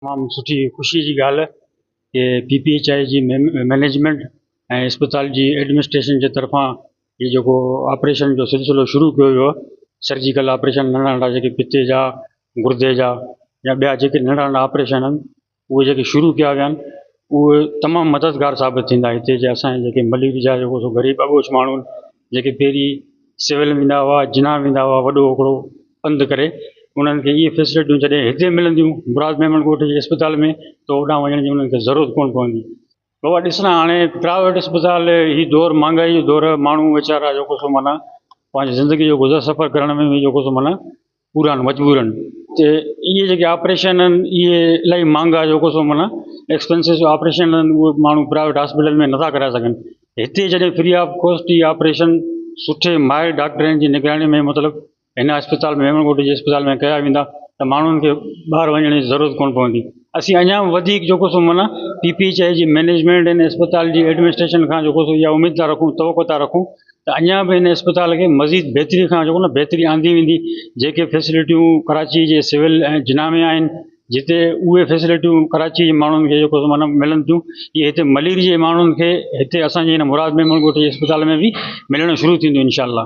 तमामु सुठी ख़ुशी जी ॻाल्हि कि PPHI जी मैनेजमेंट ऐं अस्पताल जी एडमिनिस्ट्रेशन जे तरफ़ां ये जेको ऑपरेशन जो सिलसिलो शुरू कयो वियो आहे, सर्जिकल ऑपरेशन नंढा नंढा जेके पिते जा, गुर्दे जा या ॿिया जेके नंढा नंढा ऑपरेशन आहिनि उहे जेके शुरू कया विया आहिनि उहे तमामु मददगार साबित थींदा। हिते जे असांजे जेके मलीर जा जेको सो ग़रीब अॿोच माण्हू जेके पहिरीं सिविल वेंदा हुआ, जिना वेंदा हुआ वॾो हिकिड़ो पंधु करे, उन्हनि खे इहे फैसिलिटियूं जॾहिं हिते मिलंदियूं मुराद मेमनकोट जे अस्पताल में त होॾां वञण जी उन्हनि खे ज़रूरत कोन पवंदी। बाबा ॾिसणा हाणे प्राइवेट अस्पताल ही दौरु महांगाई जो दौरु, माण्हू वीचारा जेको सो माना पंहिंजी ज़िंदगी जो गुज़र सफ़र करण में बि जेको सो माना पूरा मजबूर आहिनि। त इहे जेके ऑपरेशन आहिनि इहे इलाही महांगा जेको सो माना एक्सपेंसिव ऑपरेशन आहिनि, उहे माण्हू प्राइवेट हॉस्पिटल में नथा कराए सघनि। हिते जॾहिं फ्री ऑफ कॉस्ट इहे ऑपरेशन सुठे माहिर डॉक्टरनि जी निगरानी में मतिलबु हिन अस्पताल में मेमनकोट जे अस्पताल में कया वेंदा त माण्हुनि खे ॿाहिरि वञण जी ज़रूरत कोन पवंदी। असीं अञा वधीक जेको सो माना PPHI जी मैनेजमेंट हिन अस्पताल जी एडमिनिस्ट्रेशन खां जेको सो इहा उमेदु था रखूं, तवक़ो था रखूं त अञा बि हिन अस्पताल खे मज़ीद बहितरी खां जेको न बहितरी आंदी वेंदी। जेके फैसिलिटियूं कराची जे सिविल ऐं जिना में आहिनि, जिते उहे फैसिलिटियूं कराची जे माण्हुनि खे जेको सो माना मिलनि थियूं, इहे हिते मलीर जे माण्हुनि खे हिते असांजे हिन मुराद मेमनकोट जे अस्पताल में बि मिलणु शुरू थींदियूं इंशाअल्लाह।